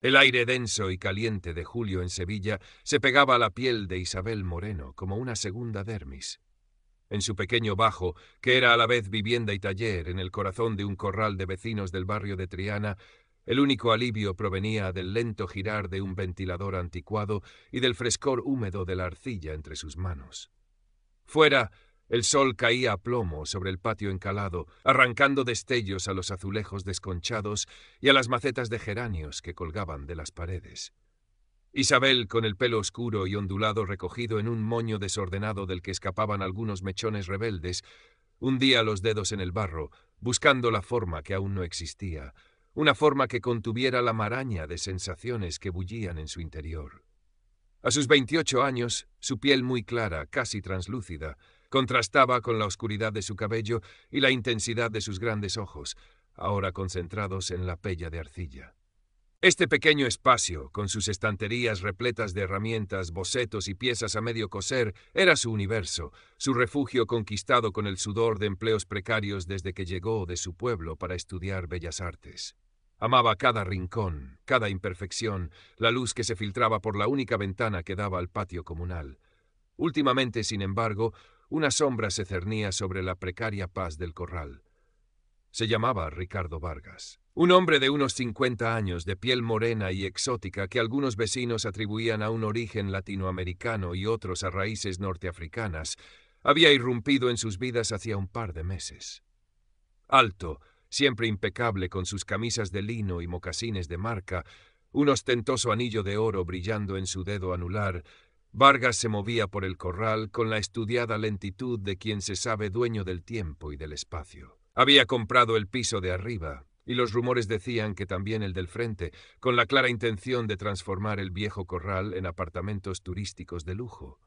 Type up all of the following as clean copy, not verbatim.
El aire denso y caliente de julio en Sevilla se pegaba a la piel de Isabel Moreno como una segunda dermis. En su pequeño bajo, que era a la vez vivienda y taller en el corazón de un corral de vecinos del barrio de Triana, el único alivio provenía del lento girar de un ventilador anticuado y del frescor húmedo de la arcilla entre sus manos. Fuera, el sol caía a plomo sobre el patio encalado, arrancando destellos a los azulejos desconchados y a las macetas de geranios que colgaban de las paredes. Isabel, con el pelo oscuro y ondulado recogido en un moño desordenado del que escapaban algunos mechones rebeldes, hundía los dedos en el barro, buscando la forma que aún no existía, una forma que contuviera la maraña de sensaciones que bullían en su interior. A sus 28 años, su piel muy clara, casi translúcida, contrastaba con la oscuridad de su cabello y la intensidad de sus grandes ojos, ahora concentrados en la pella de arcilla. Este pequeño espacio, con sus estanterías repletas de herramientas, bocetos y piezas a medio coser, era su universo, su refugio conquistado con el sudor de empleos precarios desde que llegó de su pueblo para estudiar bellas artes. Amaba cada rincón, cada imperfección, la luz que se filtraba por la única ventana que daba al patio comunal. Últimamente, sin embargo, una sombra se cernía sobre la precaria paz del corral. Se llamaba Ricardo Vargas. Un hombre de unos 50 años, de piel morena y exótica, que algunos vecinos atribuían a un origen latinoamericano y otros a raíces norteafricanas, había irrumpido en sus vidas hacía un par de meses. Alto, siempre impecable con sus camisas de lino y mocasines de marca, un ostentoso anillo de oro brillando en su dedo anular, Vargas se movía por el corral con la estudiada lentitud de quien se sabe dueño del tiempo y del espacio. Había comprado el piso de arriba, y los rumores decían que también el del frente, con la clara intención de transformar el viejo corral en apartamentos turísticos de lujo.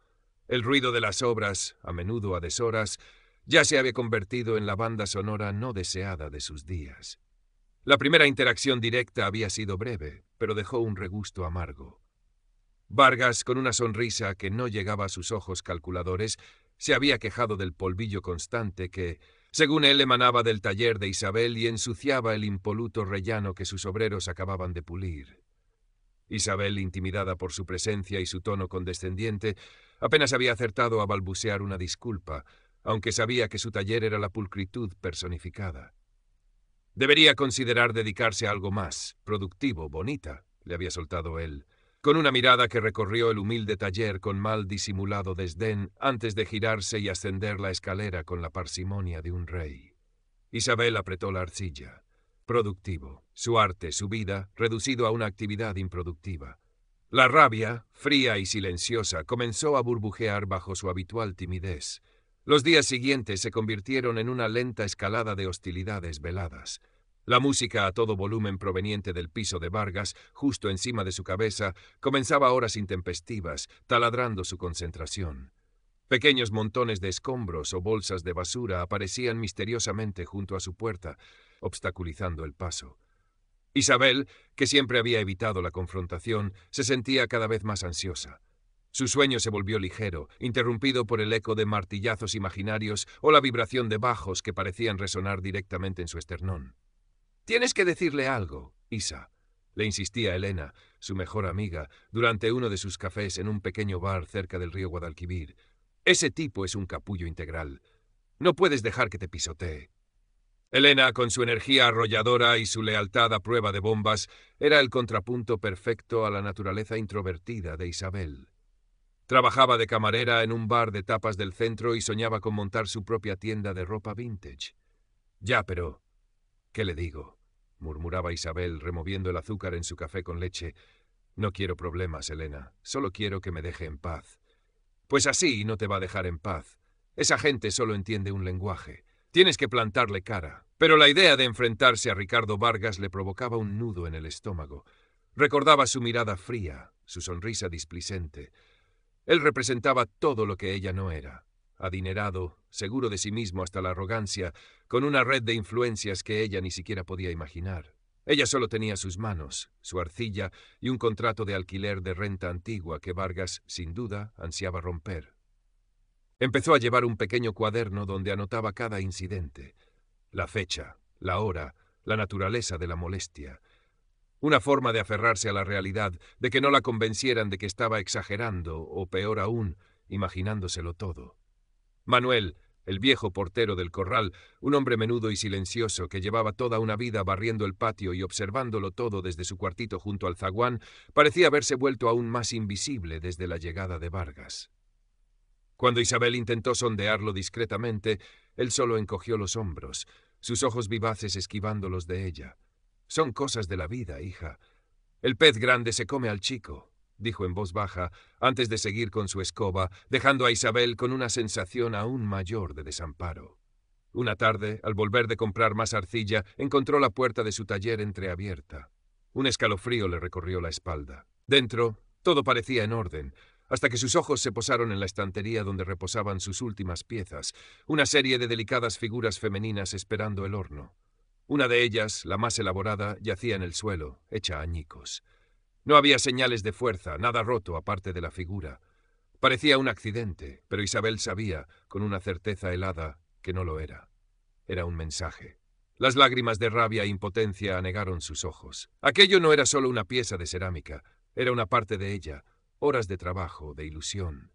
El ruido de las obras, a menudo a deshoras, ya se había convertido en la banda sonora no deseada de sus días. La primera interacción directa había sido breve, pero dejó un regusto amargo. Vargas, con una sonrisa que no llegaba a sus ojos calculadores, se había quejado del polvillo constante que, según él, emanaba del taller de Isabel y ensuciaba el impoluto rellano que sus obreros acababan de pulir. Isabel, intimidada por su presencia y su tono condescendiente, apenas había acertado a balbucear una disculpa, aunque sabía que su taller era la pulcritud personificada. Debería considerar dedicarse a algo más, productivo, bonita, le había soltado él, con una mirada que recorrió el humilde taller con mal disimulado desdén antes de girarse y ascender la escalera con la parsimonia de un rey. Isabel apretó la arcilla. Productivo, su arte, su vida, reducido a una actividad improductiva. La rabia, fría y silenciosa, comenzó a burbujear bajo su habitual timidez. Los días siguientes se convirtieron en una lenta escalada de hostilidades veladas. La música a todo volumen proveniente del piso de Vargas, justo encima de su cabeza, comenzaba a horas intempestivas, taladrando su concentración. Pequeños montones de escombros o bolsas de basura aparecían misteriosamente junto a su puerta, obstaculizando el paso. Isabel, que siempre había evitado la confrontación, se sentía cada vez más ansiosa. Su sueño se volvió ligero, interrumpido por el eco de martillazos imaginarios o la vibración de bajos que parecían resonar directamente en su esternón. «Tienes que decirle algo, Isa», le insistía Elena, su mejor amiga, durante uno de sus cafés en un pequeño bar cerca del río Guadalquivir. «Ese tipo es un capullo integral. No puedes dejar que te pisotee». Elena, con su energía arrolladora y su lealtad a prueba de bombas, era el contrapunto perfecto a la naturaleza introvertida de Isabel. Trabajaba de camarera en un bar de tapas del centro y soñaba con montar su propia tienda de ropa vintage. «Ya, pero ¿qué le digo?», murmuraba Isabel, removiendo el azúcar en su café con leche. «No quiero problemas, Elena. Solo quiero que me deje en paz». «Pues así no te va a dejar en paz. Esa gente solo entiende un lenguaje. Tienes que plantarle cara». Pero la idea de enfrentarse a Ricardo Vargas le provocaba un nudo en el estómago. Recordaba su mirada fría, su sonrisa displicente. Él representaba todo lo que ella no era. Adinerado, seguro de sí mismo hasta la arrogancia, con una red de influencias que ella ni siquiera podía imaginar. Ella solo tenía sus manos, su arcilla y un contrato de alquiler de renta antigua que Vargas, sin duda, ansiaba romper. Empezó a llevar un pequeño cuaderno donde anotaba cada incidente. La fecha, la hora, la naturaleza de la molestia. Una forma de aferrarse a la realidad, de que no la convencieran de que estaba exagerando, o peor aún, imaginándoselo todo. Manuel, el viejo portero del corral, un hombre menudo y silencioso que llevaba toda una vida barriendo el patio y observándolo todo desde su cuartito junto al zaguán, parecía haberse vuelto aún más invisible desde la llegada de Vargas. Cuando Isabel intentó sondearlo discretamente, él solo encogió los hombros, sus ojos vivaces esquivándolos de ella. «Son cosas de la vida, hija. El pez grande se come al chico», dijo en voz baja, antes de seguir con su escoba, dejando a Isabel con una sensación aún mayor de desamparo. Una tarde, al volver de comprar más arcilla, encontró la puerta de su taller entreabierta. Un escalofrío le recorrió la espalda. Dentro, todo parecía en orden, hasta que sus ojos se posaron en la estantería donde reposaban sus últimas piezas, una serie de delicadas figuras femeninas esperando el horno. Una de ellas, la más elaborada, yacía en el suelo, hecha añicos. No había señales de fuerza, nada roto aparte de la figura. Parecía un accidente, pero Isabel sabía, con una certeza helada, que no lo era. Era un mensaje. Las lágrimas de rabia e impotencia anegaron sus ojos. Aquello no era solo una pieza de cerámica, era una parte de ella, horas de trabajo, de ilusión.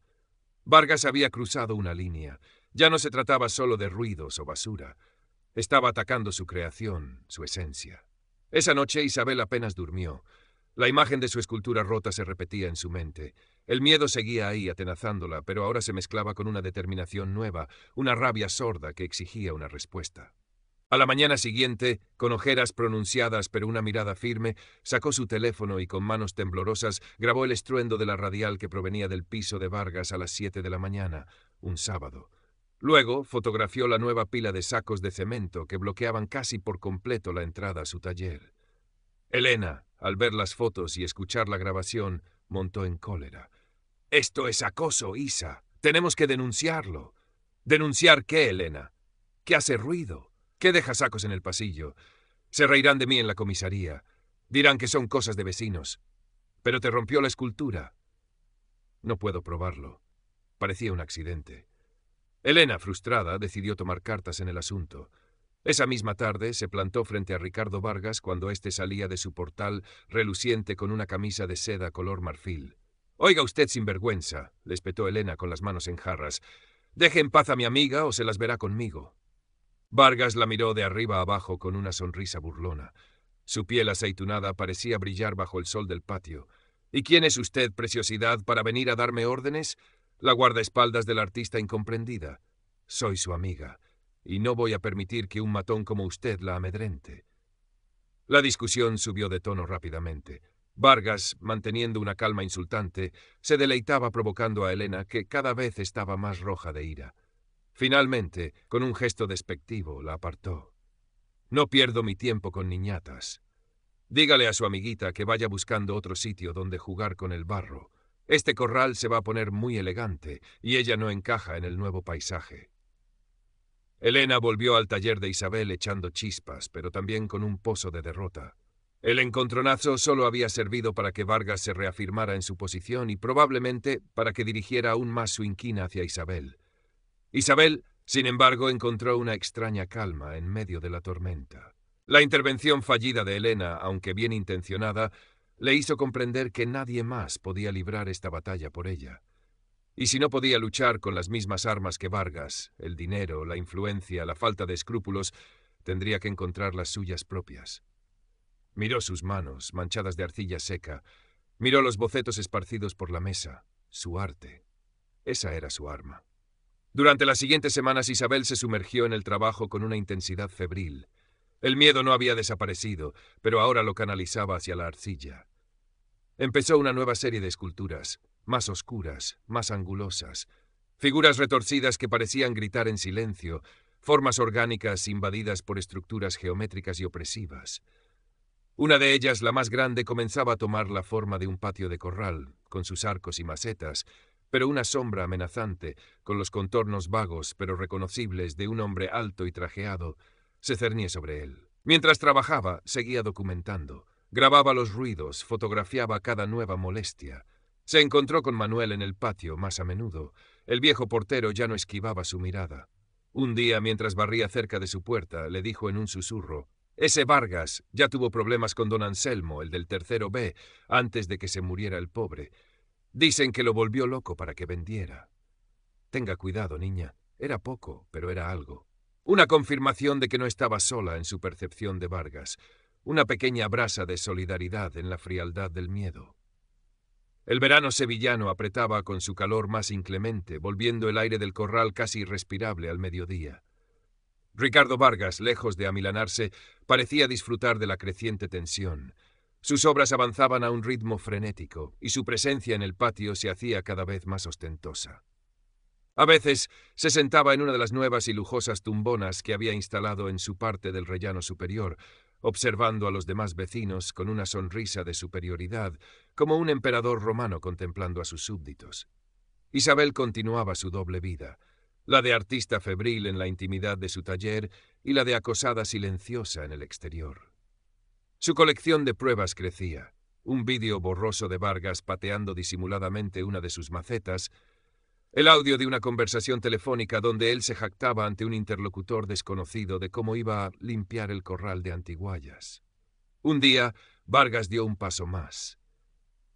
Vargas había cruzado una línea. Ya no se trataba solo de ruidos o basura. Estaba atacando su creación, su esencia. Esa noche Isabel apenas durmió. La imagen de su escultura rota se repetía en su mente. El miedo seguía ahí atenazándola, pero ahora se mezclaba con una determinación nueva, una rabia sorda que exigía una respuesta. A la mañana siguiente, con ojeras pronunciadas pero una mirada firme, sacó su teléfono y con manos temblorosas grabó el estruendo de la radial que provenía del piso de Vargas a las 7 de la mañana, un sábado. Luego fotografió la nueva pila de sacos de cemento que bloqueaban casi por completo la entrada a su taller. Elena, al ver las fotos y escuchar la grabación, montó en cólera. «Esto es acoso, Isa. Tenemos que denunciarlo». «¿Denunciar qué, Elena? ¿Qué hace ruido? ¿Qué deja sacos en el pasillo? Se reirán de mí en la comisaría. Dirán que son cosas de vecinos. Pero te rompió la escultura». «No puedo probarlo. Parecía un accidente». Elena, frustrada, decidió tomar cartas en el asunto. Esa misma tarde se plantó frente a Ricardo Vargas cuando éste salía de su portal reluciente con una camisa de seda color marfil. «Oiga usted, sinvergüenza», le espetó Elena con las manos en jarras. «Deje en paz a mi amiga o se las verá conmigo». Vargas la miró de arriba a abajo con una sonrisa burlona. Su piel aceitunada parecía brillar bajo el sol del patio. «¿Y quién es usted, preciosidad, para venir a darme órdenes?» «La guardaespaldas de la artista incomprendida. Soy su amiga, y no voy a permitir que un matón como usted la amedrente». La discusión subió de tono rápidamente. Vargas, manteniendo una calma insultante, se deleitaba provocando a Elena, que cada vez estaba más roja de ira. Finalmente, con un gesto despectivo, la apartó. «No pierdo mi tiempo con niñatas. Dígale a su amiguita que vaya buscando otro sitio donde jugar con el barro. Este corral se va a poner muy elegante y ella no encaja en el nuevo paisaje». Elena volvió al taller de Isabel echando chispas, pero también con un pozo de derrota. El encontronazo solo había servido para que Vargas se reafirmara en su posición y probablemente para que dirigiera aún más su inquina hacia Isabel. Isabel, sin embargo, encontró una extraña calma en medio de la tormenta. La intervención fallida de Elena, aunque bien intencionada, le hizo comprender que nadie más podía librar esta batalla por ella. Y si no podía luchar con las mismas armas que Vargas, el dinero, la influencia, la falta de escrúpulos, tendría que encontrar las suyas propias. Miró sus manos, manchadas de arcilla seca, miró los bocetos esparcidos por la mesa, su arte. Esa era su arma. Durante las siguientes semanas Isabel se sumergió en el trabajo con una intensidad febril. El miedo no había desaparecido, pero ahora lo canalizaba hacia la arcilla. Empezó una nueva serie de esculturas, más oscuras, más angulosas, figuras retorcidas que parecían gritar en silencio, formas orgánicas invadidas por estructuras geométricas y opresivas. Una de ellas, la más grande, comenzaba a tomar la forma de un patio de corral, con sus arcos y macetas, pero una sombra amenazante, con los contornos vagos pero reconocibles de un hombre alto y trajeado, se cernía sobre él. Mientras trabajaba, seguía documentando. Grababa los ruidos, fotografiaba cada nueva molestia. Se encontró con Manuel en el patio más a menudo. El viejo portero ya no esquivaba su mirada. Un día, mientras barría cerca de su puerta, le dijo en un susurro: Ese Vargas ya tuvo problemas con don Anselmo, el del tercero B, antes de que se muriera el pobre. Dicen que lo volvió loco para que vendiera. Tenga cuidado, niña. Era poco, pero era algo. Una confirmación de que no estaba sola en su percepción de Vargas. Una pequeña brasa de solidaridad en la frialdad del miedo. El verano sevillano apretaba con su calor más inclemente, volviendo el aire del corral casi irrespirable al mediodía. Ricardo Vargas, lejos de amilanarse, parecía disfrutar de la creciente tensión. Sus obras avanzaban a un ritmo frenético, y su presencia en el patio se hacía cada vez más ostentosa. A veces se sentaba en una de las nuevas y lujosas tumbonas que había instalado en su parte del rellano superior, observando a los demás vecinos con una sonrisa de superioridad, como un emperador romano contemplando a sus súbditos. Isabel continuaba su doble vida, la de artista febril en la intimidad de su taller y la de acosada silenciosa en el exterior. Su colección de pruebas crecía. Un vídeo borroso de Vargas pateando disimuladamente una de sus macetas, el audio de una conversación telefónica donde él se jactaba ante un interlocutor desconocido de cómo iba a limpiar el corral de antiguallas. Un día, Vargas dio un paso más.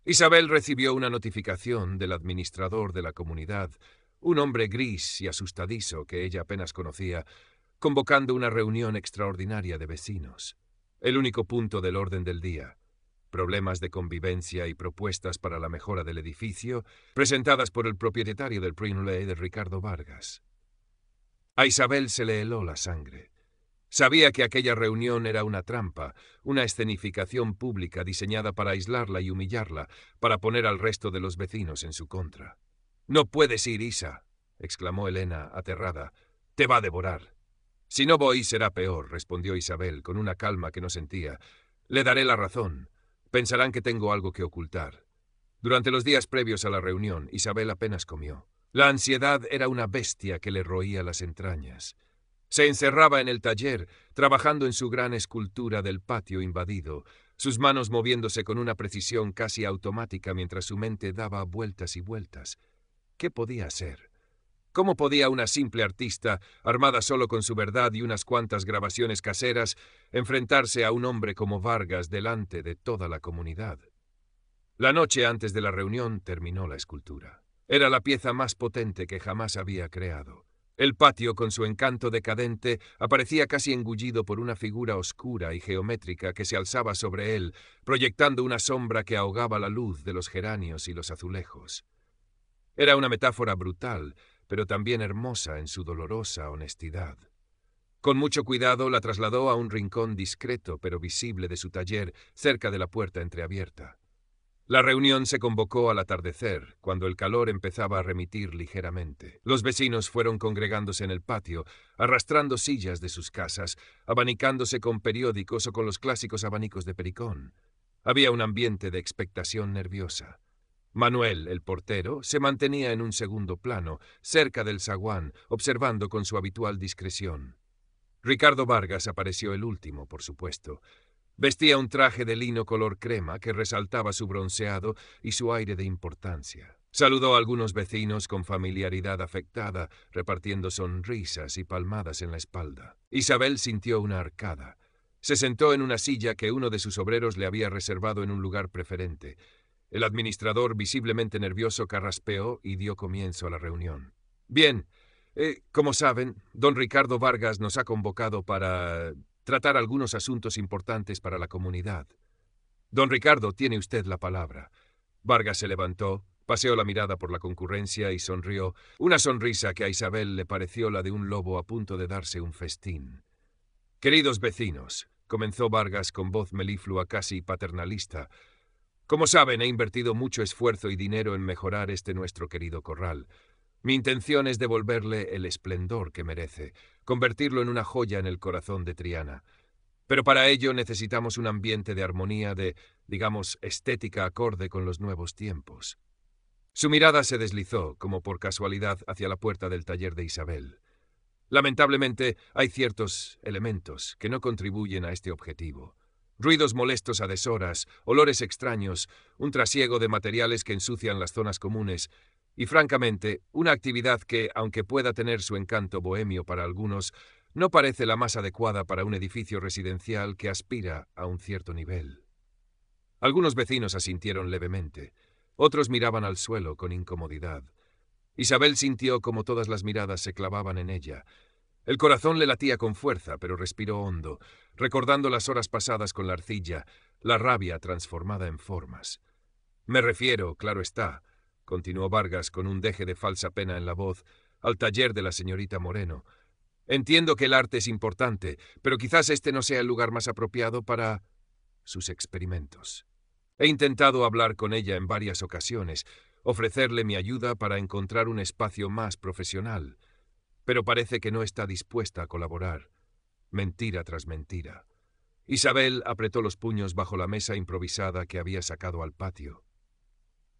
Isabel recibió una notificación del administrador de la comunidad, un hombre gris y asustadizo que ella apenas conocía, convocando una reunión extraordinaria de vecinos. El único punto del orden del día. Problemas de convivencia y propuestas para la mejora del edificio, presentadas por el propietario del Prinley de Ricardo Vargas. A Isabel se le heló la sangre. Sabía que aquella reunión era una trampa, una escenificación pública diseñada para aislarla y humillarla, para poner al resto de los vecinos en su contra. «No puedes ir, Isa», exclamó Elena, aterrada. «Te va a devorar». «Si no voy, será peor», respondió Isabel, con una calma que no sentía. «Le daré la razón. Pensarán que tengo algo que ocultar». Durante los días previos a la reunión, Isabel apenas comió. La ansiedad era una bestia que le roía las entrañas. Se encerraba en el taller, trabajando en su gran escultura del patio invadido, sus manos moviéndose con una precisión casi automática mientras su mente daba vueltas y vueltas. ¿Qué podía hacer? ¿Cómo podía una simple artista, armada solo con su verdad y unas cuantas grabaciones caseras, enfrentarse a un hombre como Vargas delante de toda la comunidad? La noche antes de la reunión terminó la escultura. Era la pieza más potente que jamás había creado. El patio, con su encanto decadente, aparecía casi engullido por una figura oscura y geométrica que se alzaba sobre él, proyectando una sombra que ahogaba la luz de los geranios y los azulejos. Era una metáfora brutal, pero también hermosa en su dolorosa honestidad. Con mucho cuidado la trasladó a un rincón discreto pero visible de su taller, cerca de la puerta entreabierta. La reunión se convocó al atardecer, cuando el calor empezaba a remitir ligeramente. Los vecinos fueron congregándose en el patio, arrastrando sillas de sus casas, abanicándose con periódicos o con los clásicos abanicos de pericón. Había un ambiente de expectación nerviosa. Manuel, el portero, se mantenía en un segundo plano, cerca del zaguán, observando con su habitual discreción. Ricardo Vargas apareció el último, por supuesto. Vestía un traje de lino color crema que resaltaba su bronceado y su aire de importancia. Saludó a algunos vecinos con familiaridad afectada, repartiendo sonrisas y palmadas en la espalda. Isabel sintió una arcada. Se sentó en una silla que uno de sus obreros le había reservado en un lugar preferente. El administrador, visiblemente nervioso, carraspeó y dio comienzo a la reunión. «Bien, como saben, don Ricardo Vargas nos ha convocado para tratar algunos asuntos importantes para la comunidad. Don Ricardo, tiene usted la palabra». Vargas se levantó, paseó la mirada por la concurrencia y sonrió, una sonrisa que a Isabel le pareció la de un lobo a punto de darse un festín. «Queridos vecinos», comenzó Vargas con voz meliflua casi paternalista, «como saben, he invertido mucho esfuerzo y dinero en mejorar este nuestro querido corral. Mi intención es devolverle el esplendor que merece, convertirlo en una joya en el corazón de Triana. Pero para ello necesitamos un ambiente de armonía, de, digamos, estética acorde con los nuevos tiempos». Su mirada se deslizó, como por casualidad, hacia la puerta del taller de Isabel. Lamentablemente, hay ciertos elementos que no contribuyen a este objetivo. Ruidos molestos a deshoras, olores extraños, un trasiego de materiales que ensucian las zonas comunes y, francamente, una actividad que, aunque pueda tener su encanto bohemio para algunos, no parece la más adecuada para un edificio residencial que aspira a un cierto nivel. Algunos vecinos asintieron levemente. Otros miraban al suelo con incomodidad. Isabel sintió como todas las miradas se clavaban en ella. El corazón le latía con fuerza, pero respiró hondo, recordando las horas pasadas con la arcilla, la rabia transformada en formas. Me refiero, claro está, continuó Vargas con un deje de falsa pena en la voz, al taller de la señorita Moreno. Entiendo que el arte es importante, pero quizás este no sea el lugar más apropiado para sus experimentos. He intentado hablar con ella en varias ocasiones, ofrecerle mi ayuda para encontrar un espacio más profesional, pero parece que no está dispuesta a colaborar. Mentira tras mentira. Isabel apretó los puños bajo la mesa improvisada que había sacado al patio.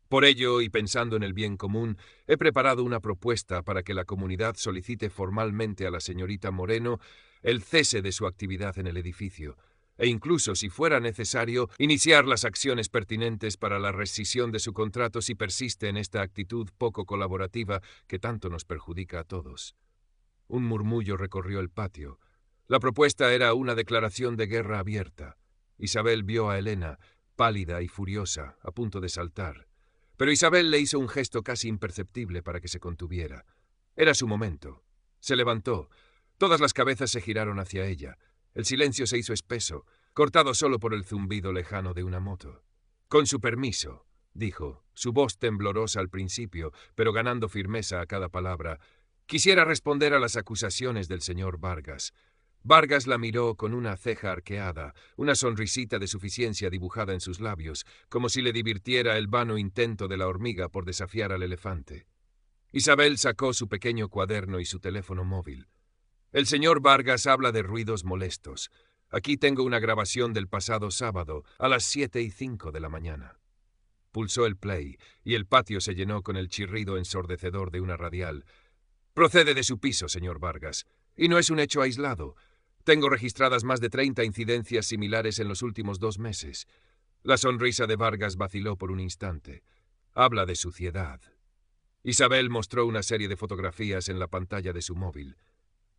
Por ello, y pensando en el bien común, he preparado una propuesta para que la comunidad solicite formalmente a la señorita Moreno el cese de su actividad en el edificio, e incluso, si fuera necesario, iniciar las acciones pertinentes para la rescisión de su contrato si persiste en esta actitud poco colaborativa que tanto nos perjudica a todos. Un murmullo recorrió el patio. La propuesta era una declaración de guerra abierta. Isabel vio a Elena, pálida y furiosa, a punto de saltar. Pero Isabel le hizo un gesto casi imperceptible para que se contuviera. Era su momento. Se levantó. Todas las cabezas se giraron hacia ella. El silencio se hizo espeso, cortado solo por el zumbido lejano de una moto. Con su permiso, dijo, su voz temblorosa al principio, pero ganando firmeza a cada palabra, quisiera responder a las acusaciones del señor Vargas. Vargas la miró con una ceja arqueada, una sonrisita de suficiencia dibujada en sus labios, como si le divirtiera el vano intento de la hormiga por desafiar al elefante. Isabel sacó su pequeño cuaderno y su teléfono móvil. El señor Vargas habla de ruidos molestos. Aquí tengo una grabación del pasado sábado, a las 7:05 de la mañana. Pulsó el play, y el patio se llenó con el chirrido ensordecedor de una radial. Procede de su piso, señor Vargas, y no es un hecho aislado. Tengo registradas más de 30 incidencias similares en los últimos 2 meses. La sonrisa de Vargas vaciló por un instante. Habla de suciedad. Isabel mostró una serie de fotografías en la pantalla de su móvil.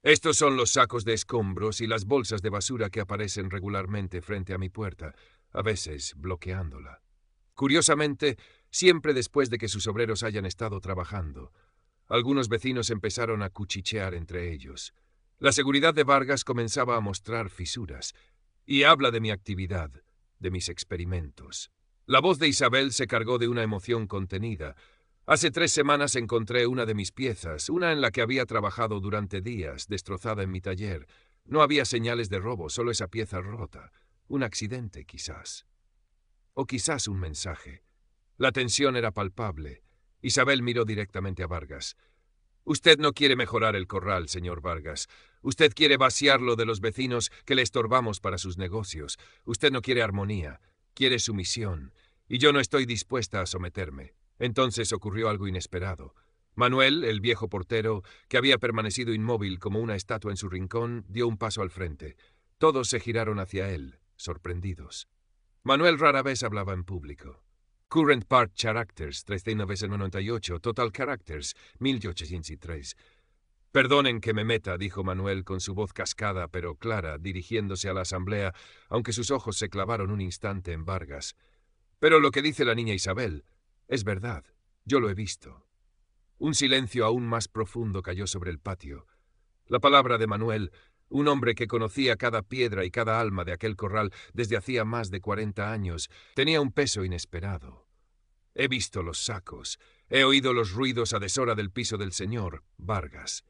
Estos son los sacos de escombros y las bolsas de basura que aparecen regularmente frente a mi puerta, a veces bloqueándola. Curiosamente, siempre después de que sus obreros hayan estado trabajando. Algunos vecinos empezaron a cuchichear entre ellos. La seguridad de Vargas comenzaba a mostrar fisuras, y habla de mi actividad, de mis experimentos. La voz de Isabel se cargó de una emoción contenida. Hace 3 semanas encontré una de mis piezas, una en la que había trabajado durante días, destrozada en mi taller. No había señales de robo, solo esa pieza rota. Un accidente, quizás. O quizás un mensaje. La tensión era palpable. Isabel miró directamente a Vargas. Usted no quiere mejorar el corral, señor Vargas. Usted quiere vaciarlo de los vecinos que le estorbamos para sus negocios. Usted no quiere armonía, quiere sumisión. Y yo no estoy dispuesta a someterme. Entonces ocurrió algo inesperado. Manuel, el viejo portero, que había permanecido inmóvil como una estatua en su rincón, dio un paso al frente. Todos se giraron hacia él, sorprendidos. Manuel rara vez hablaba en público. Current Part Characters, 1998, Total Characters, 1803. Perdonen que me meta, dijo Manuel con su voz cascada pero clara, dirigiéndose a la asamblea, aunque sus ojos se clavaron un instante en Vargas. Pero lo que dice la niña Isabel es verdad, yo lo he visto. Un silencio aún más profundo cayó sobre el patio. La palabra de Manuel, un hombre que conocía cada piedra y cada alma de aquel corral desde hacía más de 40 años, tenía un peso inesperado. He visto los sacos, he oído los ruidos a deshora del piso del señor Vargas.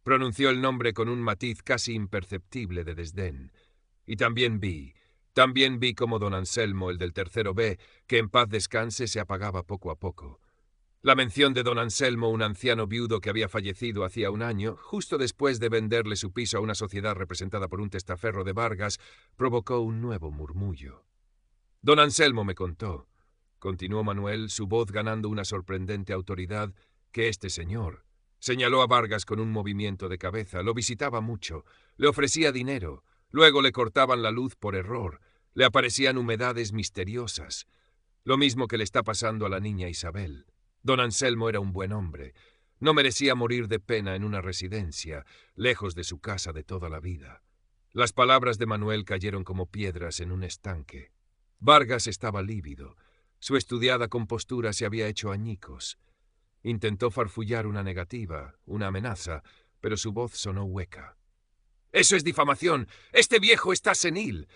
Pronunció el nombre con un matiz casi imperceptible de desdén. Y también vi cómo don Anselmo, el del tercero B, que en paz descanse, se apagaba poco a poco. La mención de don Anselmo, un anciano viudo que había fallecido hacía 1 año, justo después de venderle su piso a una sociedad representada por un testaferro de Vargas, provocó un nuevo murmullo. Don Anselmo me contó, continuó Manuel, su voz ganando una sorprendente autoridad, que este señor, señaló a Vargas con un movimiento de cabeza, lo visitaba mucho, le ofrecía dinero, luego le cortaban la luz por error, le aparecían humedades misteriosas, lo mismo que le está pasando a la niña Isabel. Don Anselmo era un buen hombre. No merecía morir de pena en una residencia, lejos de su casa de toda la vida. Las palabras de Manuel cayeron como piedras en un estanque. Vargas estaba lívido. Su estudiada compostura se había hecho añicos. Intentó farfullar una negativa, una amenaza, pero su voz sonó hueca. «¡Eso es difamación! ¡Este viejo está senil!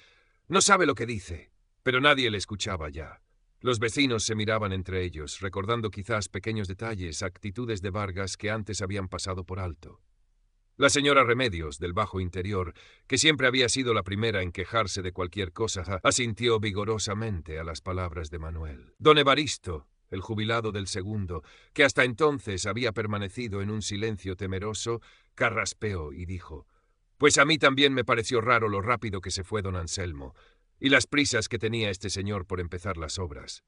No sabe lo que dice». Pero nadie le escuchaba ya. Los vecinos se miraban entre ellos, recordando quizás pequeños detalles, actitudes de Vargas que antes habían pasado por alto. La señora Remedios, del bajo interior, que siempre había sido la primera en quejarse de cualquier cosa, asintió vigorosamente a las palabras de Manuel. Don Evaristo, el jubilado del segundo, que hasta entonces había permanecido en un silencio temeroso, carraspeó y dijo: «Pues a mí también me pareció raro lo rápido que se fue don Anselmo, y las prisas que tenía este señor por empezar las obras».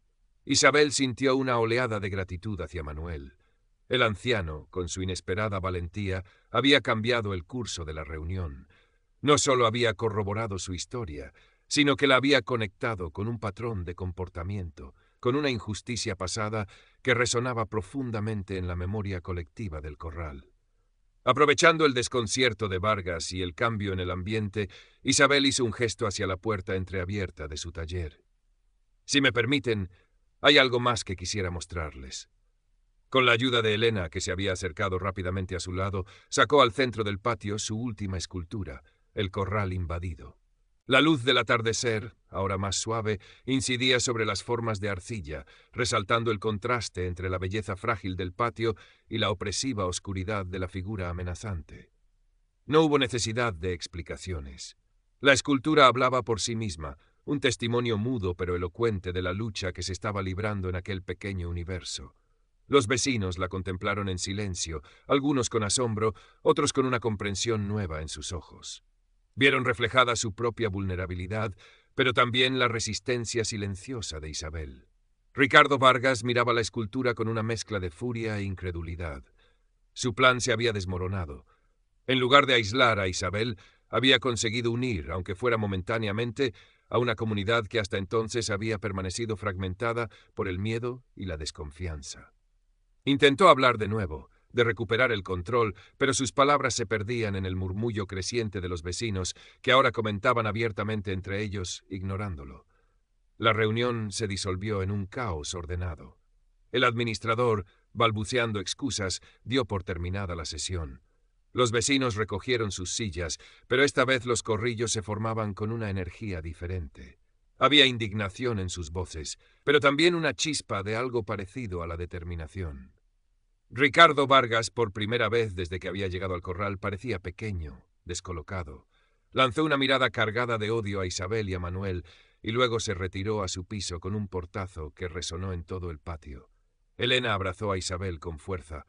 Isabel sintió una oleada de gratitud hacia Manuel. El anciano, con su inesperada valentía, había cambiado el curso de la reunión. No solo había corroborado su historia, sino que la había conectado con un patrón de comportamiento, con una injusticia pasada que resonaba profundamente en la memoria colectiva del corral. Aprovechando el desconcierto de Vargas y el cambio en el ambiente, Isabel hizo un gesto hacia la puerta entreabierta de su taller. «Si me permiten, hay algo más que quisiera mostrarles». Con la ayuda de Elena, que se había acercado rápidamente a su lado, sacó al centro del patio su última escultura, el corral invadido. La luz del atardecer, ahora más suave, incidía sobre las formas de arcilla, resaltando el contraste entre la belleza frágil del patio y la opresiva oscuridad de la figura amenazante. No hubo necesidad de explicaciones. La escultura hablaba por sí misma, un testimonio mudo pero elocuente de la lucha que se estaba librando en aquel pequeño universo. Los vecinos la contemplaron en silencio, algunos con asombro, otros con una comprensión nueva en sus ojos. Vieron reflejada su propia vulnerabilidad, pero también la resistencia silenciosa de Isabel. Ricardo Vargas miraba la escultura con una mezcla de furia e incredulidad. Su plan se había desmoronado. En lugar de aislar a Isabel, había conseguido unir, aunque fuera momentáneamente, a una comunidad que hasta entonces había permanecido fragmentada por el miedo y la desconfianza. Intentó hablar de nuevo, de recuperar el control, pero sus palabras se perdían en el murmullo creciente de los vecinos, que ahora comentaban abiertamente entre ellos, ignorándolo. La reunión se disolvió en un caos ordenado. El administrador, balbuceando excusas, dio por terminada la sesión. Los vecinos recogieron sus sillas, pero esta vez los corrillos se formaban con una energía diferente. Había indignación en sus voces, pero también una chispa de algo parecido a la determinación. Ricardo Vargas, por primera vez desde que había llegado al corral, parecía pequeño, descolocado. Lanzó una mirada cargada de odio a Isabel y a Manuel, y luego se retiró a su piso con un portazo que resonó en todo el patio. Elena abrazó a Isabel con fuerza.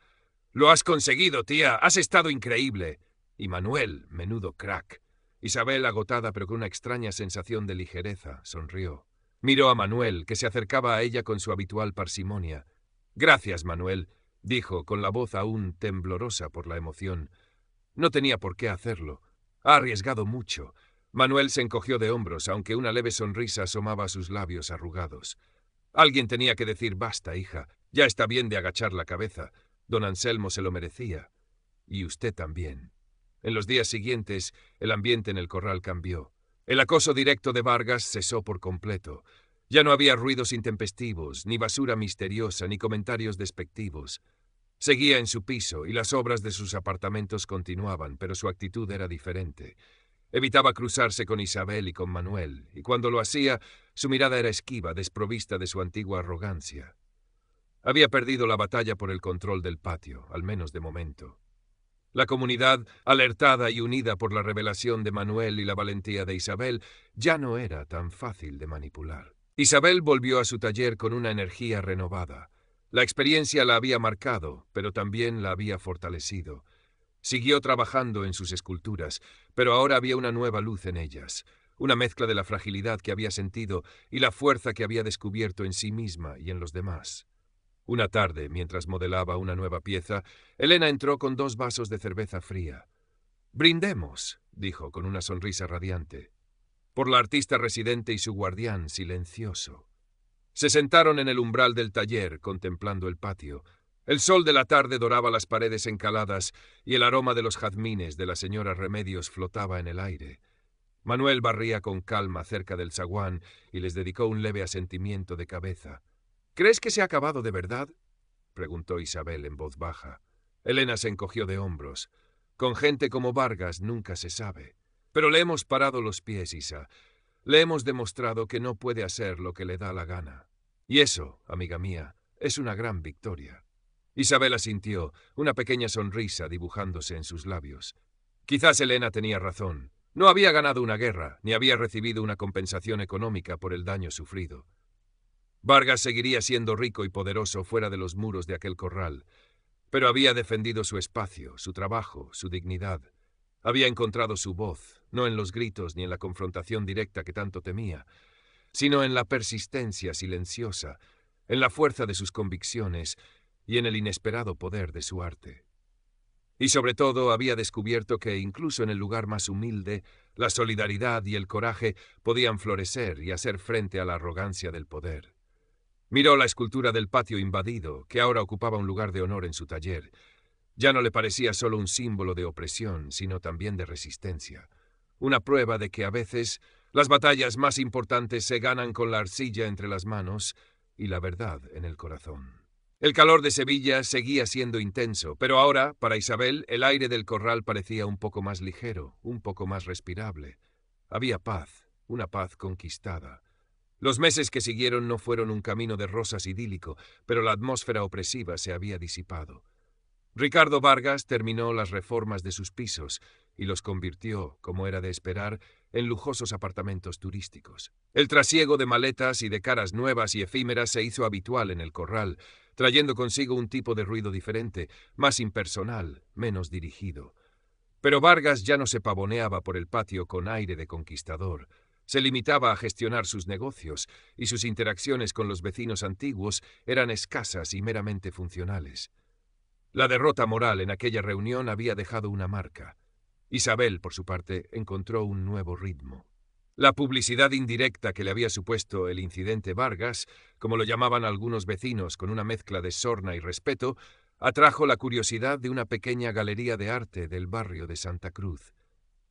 «¡Lo has conseguido, tía! ¡Has estado increíble!» Y Manuel, menudo crack. Isabel, agotada pero con una extraña sensación de ligereza, sonrió. Miró a Manuel, que se acercaba a ella con su habitual parsimonia. «Gracias, Manuel», dijo, con la voz aún temblorosa por la emoción. No tenía por qué hacerlo. Ha arriesgado mucho. Manuel se encogió de hombros, aunque una leve sonrisa asomaba a sus labios arrugados. Alguien tenía que decir: «Basta, hija. Ya está bien de agachar la cabeza. Don Anselmo se lo merecía. Y usted también». En los días siguientes, el ambiente en el corral cambió. El acoso directo de Vargas cesó por completo. Ya no había ruidos intempestivos, ni basura misteriosa, ni comentarios despectivos. Seguía en su piso y las obras de sus apartamentos continuaban, pero su actitud era diferente. Evitaba cruzarse con Isabel y con Manuel, y cuando lo hacía, su mirada era esquiva, desprovista de su antigua arrogancia. Había perdido la batalla por el control del patio, al menos de momento. La comunidad, alertada y unida por la revelación de Manuel y la valentía de Isabel, ya no era tan fácil de manipular. Isabel volvió a su taller con una energía renovada. La experiencia la había marcado, pero también la había fortalecido. Siguió trabajando en sus esculturas, pero ahora había una nueva luz en ellas, una mezcla de la fragilidad que había sentido y la fuerza que había descubierto en sí misma y en los demás. Una tarde, mientras modelaba una nueva pieza, Elena entró con 2 vasos de cerveza fría. «Brindemos», dijo con una sonrisa radiante, «por la artista residente y su guardián silencioso». Se sentaron en el umbral del taller, contemplando el patio. El sol de la tarde doraba las paredes encaladas y el aroma de los jazmines de la señora Remedios flotaba en el aire. Manuel barría con calma cerca del zaguán y les dedicó un leve asentimiento de cabeza. —¿Crees que se ha acabado de verdad? —preguntó Isabel en voz baja. Elena se encogió de hombros. Con gente como Vargas nunca se sabe. Pero le hemos parado los pies, Isa. Le hemos demostrado que no puede hacer lo que le da la gana. Y eso, amiga mía, es una gran victoria. Isabel asintió, una pequeña sonrisa dibujándose en sus labios. Quizás Elena tenía razón. No había ganado una guerra, ni había recibido una compensación económica por el daño sufrido. Vargas seguiría siendo rico y poderoso fuera de los muros de aquel corral, pero había defendido su espacio, su trabajo, su dignidad. Había encontrado su voz, no en los gritos ni en la confrontación directa que tanto temía, sino en la persistencia silenciosa, en la fuerza de sus convicciones y en el inesperado poder de su arte. Y sobre todo había descubierto que incluso en el lugar más humilde, la solidaridad y el coraje podían florecer y hacer frente a la arrogancia del poder. Miró la escultura del patio invadido, que ahora ocupaba un lugar de honor en su taller. Ya no le parecía solo un símbolo de opresión, sino también de resistencia. Una prueba de que a veces las batallas más importantes se ganan con la arcilla entre las manos y la verdad en el corazón. El calor de Sevilla seguía siendo intenso, pero ahora, para Isabel, el aire del corral parecía un poco más ligero, un poco más respirable. Había paz, una paz conquistada. Los meses que siguieron no fueron un camino de rosas idílico, pero la atmósfera opresiva se había disipado. Ricardo Vargas terminó las reformas de sus pisos y los convirtió, como era de esperar, en lujosos apartamentos turísticos. El trasiego de maletas y de caras nuevas y efímeras se hizo habitual en el corral, trayendo consigo un tipo de ruido diferente, más impersonal, menos dirigido. Pero Vargas ya no se pavoneaba por el patio con aire de conquistador. Se limitaba a gestionar sus negocios, y sus interacciones con los vecinos antiguos eran escasas y meramente funcionales. La derrota moral en aquella reunión había dejado una marca. Isabel, por su parte, encontró un nuevo ritmo. La publicidad indirecta que le había supuesto el incidente Vargas, como lo llamaban algunos vecinos con una mezcla de sorna y respeto, atrajo la curiosidad de una pequeña galería de arte del barrio de Santa Cruz.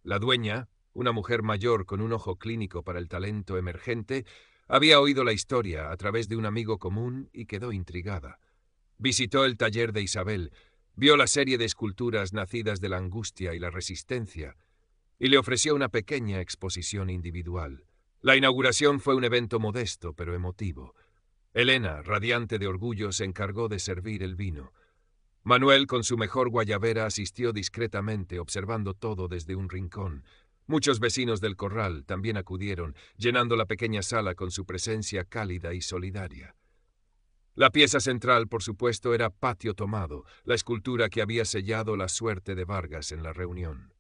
La dueña, una mujer mayor con un ojo clínico para el talento emergente, había oído la historia a través de un amigo común y quedó intrigada. Visitó el taller de Isabel, vio la serie de esculturas nacidas de la angustia y la resistencia, y le ofreció una pequeña exposición individual. La inauguración fue un evento modesto pero emotivo. Elena, radiante de orgullo, se encargó de servir el vino. Manuel, con su mejor guayabera, asistió discretamente, observando todo desde un rincón. Muchos vecinos del corral también acudieron, llenando la pequeña sala con su presencia cálida y solidaria. La pieza central, por supuesto, era Patio Tomado, la escultura que había sellado la suerte de Vargas en la reunión.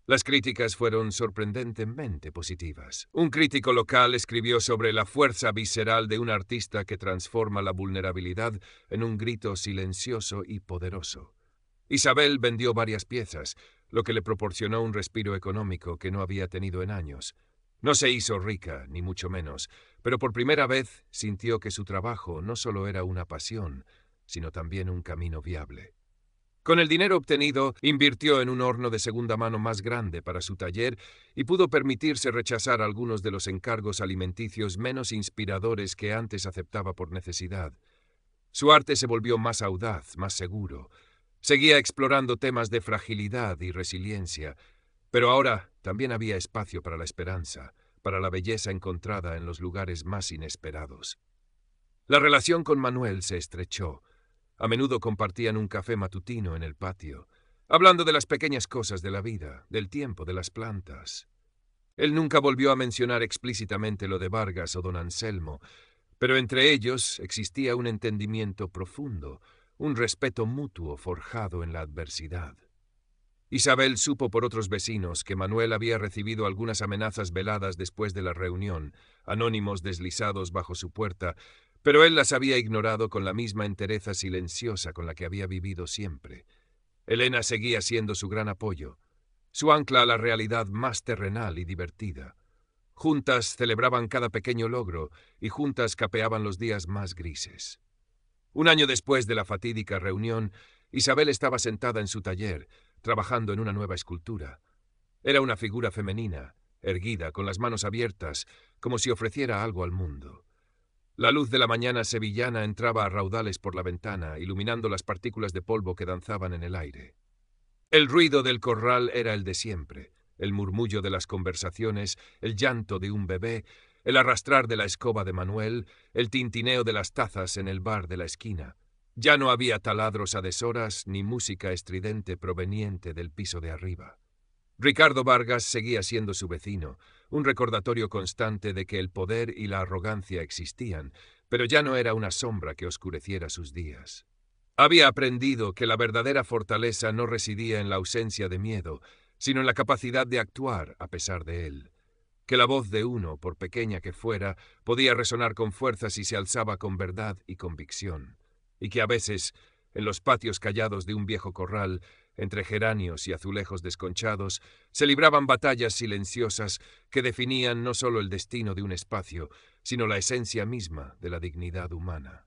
Las críticas fueron sorprendentemente positivas. Un crítico local escribió sobre la fuerza visceral de un artista que transforma la vulnerabilidad en un grito silencioso y poderoso. Isabel vendió varias piezas, lo que le proporcionó un respiro económico que no había tenido en años. No se hizo rica, ni mucho menos, pero por primera vez sintió que su trabajo no solo era una pasión, sino también un camino viable. Con el dinero obtenido, invirtió en un horno de segunda mano más grande para su taller y pudo permitirse rechazar algunos de los encargos alimenticios menos inspiradores que antes aceptaba por necesidad. Su arte se volvió más audaz, más seguro. Seguía explorando temas de fragilidad y resiliencia, pero ahora también había espacio para la esperanza, para la belleza encontrada en los lugares más inesperados. La relación con Manuel se estrechó. A menudo compartían un café matutino en el patio, hablando de las pequeñas cosas de la vida, del tiempo, de las plantas. Él nunca volvió a mencionar explícitamente lo de Vargas o don Anselmo, pero entre ellos existía un entendimiento profundo, un respeto mutuo forjado en la adversidad. Isabel supo por otros vecinos que Manuel había recibido algunas amenazas veladas después de la reunión, anónimos deslizados bajo su puerta, pero él las había ignorado con la misma entereza silenciosa con la que había vivido siempre. Elena seguía siendo su gran apoyo, su ancla a la realidad más terrenal y divertida. Juntas celebraban cada pequeño logro y juntas capeaban los días más grises. Un año después de la fatídica reunión, Isabel estaba sentada en su taller, trabajando en una nueva escultura. Era una figura femenina, erguida, con las manos abiertas, como si ofreciera algo al mundo. La luz de la mañana sevillana entraba a raudales por la ventana, iluminando las partículas de polvo que danzaban en el aire. El ruido del corral era el de siempre, el murmullo de las conversaciones, el llanto de un bebé, el arrastrar de la escoba de Manuel, el tintineo de las tazas en el bar de la esquina. Ya no había taladros a deshoras ni música estridente proveniente del piso de arriba. Ricardo Vargas seguía siendo su vecino, un recordatorio constante de que el poder y la arrogancia existían, pero ya no era una sombra que oscureciera sus días. Había aprendido que la verdadera fortaleza no residía en la ausencia de miedo, sino en la capacidad de actuar a pesar de él. Que la voz de uno, por pequeña que fuera, podía resonar con fuerza si se alzaba con verdad y convicción. Y que a veces, en los patios callados de un viejo corral, entre geranios y azulejos desconchados, se libraban batallas silenciosas que definían no solo el destino de un espacio, sino la esencia misma de la dignidad humana.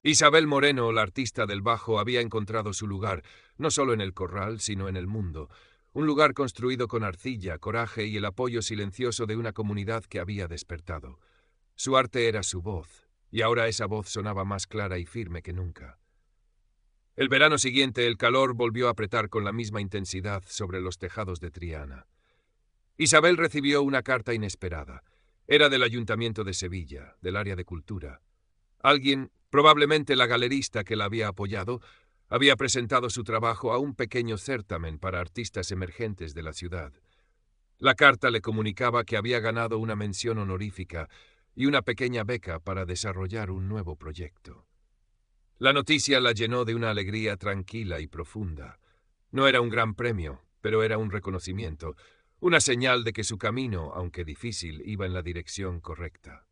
Isabel Moreno, la artista del bajo, había encontrado su lugar, no solo en el corral, sino en el mundo. Un lugar construido con arcilla, coraje y el apoyo silencioso de una comunidad que había despertado. Su arte era su voz, y ahora esa voz sonaba más clara y firme que nunca. El verano siguiente el calor volvió a apretar con la misma intensidad sobre los tejados de Triana. Isabel recibió una carta inesperada. Era del Ayuntamiento de Sevilla, del área de cultura. Alguien, probablemente la galerista que la había apoyado, había presentado su trabajo a un pequeño certamen para artistas emergentes de la ciudad. La carta le comunicaba que había ganado una mención honorífica y una pequeña beca para desarrollar un nuevo proyecto. La noticia la llenó de una alegría tranquila y profunda. No era un gran premio, pero era un reconocimiento, una señal de que su camino, aunque difícil, iba en la dirección correcta.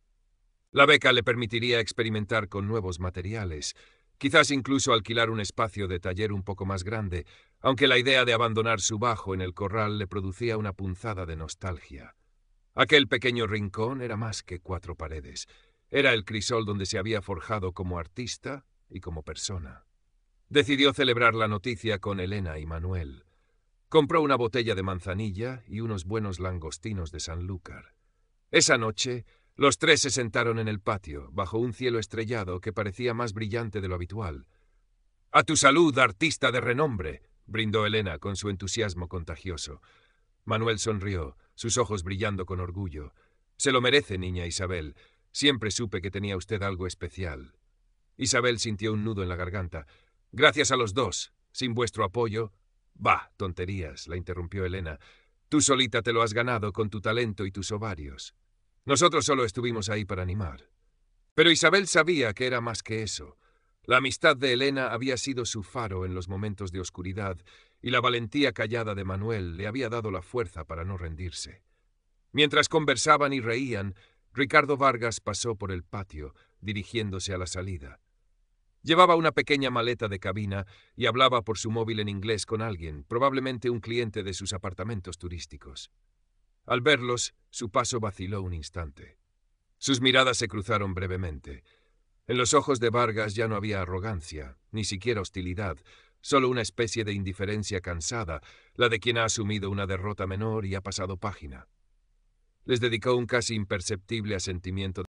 La beca le permitiría experimentar con nuevos materiales, quizás incluso alquilar un espacio de taller un poco más grande, aunque la idea de abandonar su bajo en el corral le producía una punzada de nostalgia. Aquel pequeño rincón era más que 4 paredes. Era el crisol donde se había forjado como artista y como persona. Decidió celebrar la noticia con Elena y Manuel. Compró una botella de manzanilla y unos buenos langostinos de Sanlúcar. Esa noche, los 3 se sentaron en el patio, bajo un cielo estrellado que parecía más brillante de lo habitual. «A tu salud, artista de renombre», brindó Elena con su entusiasmo contagioso. Manuel sonrió, sus ojos brillando con orgullo. «Se lo merece, niña Isabel. Siempre supe que tenía usted algo especial». Isabel sintió un nudo en la garganta. «Gracias a los 2. Sin vuestro apoyo...» «Bah, tonterías», la interrumpió Elena. «Tú solita te lo has ganado con tu talento y tus ovarios. Nosotros solo estuvimos ahí para animar». Pero Isabel sabía que era más que eso. La amistad de Elena había sido su faro en los momentos de oscuridad, y la valentía callada de Manuel le había dado la fuerza para no rendirse. Mientras conversaban y reían, Ricardo Vargas pasó por el patio, dirigiéndose a la salida. Llevaba una pequeña maleta de cabina y hablaba por su móvil en inglés con alguien, probablemente un cliente de sus apartamentos turísticos. Al verlos, su paso vaciló un instante. Sus miradas se cruzaron brevemente. En los ojos de Vargas ya no había arrogancia, ni siquiera hostilidad, solo una especie de indiferencia cansada, la de quien ha asumido una derrota menor y ha pasado página. Les dedicó un casi imperceptible asentimiento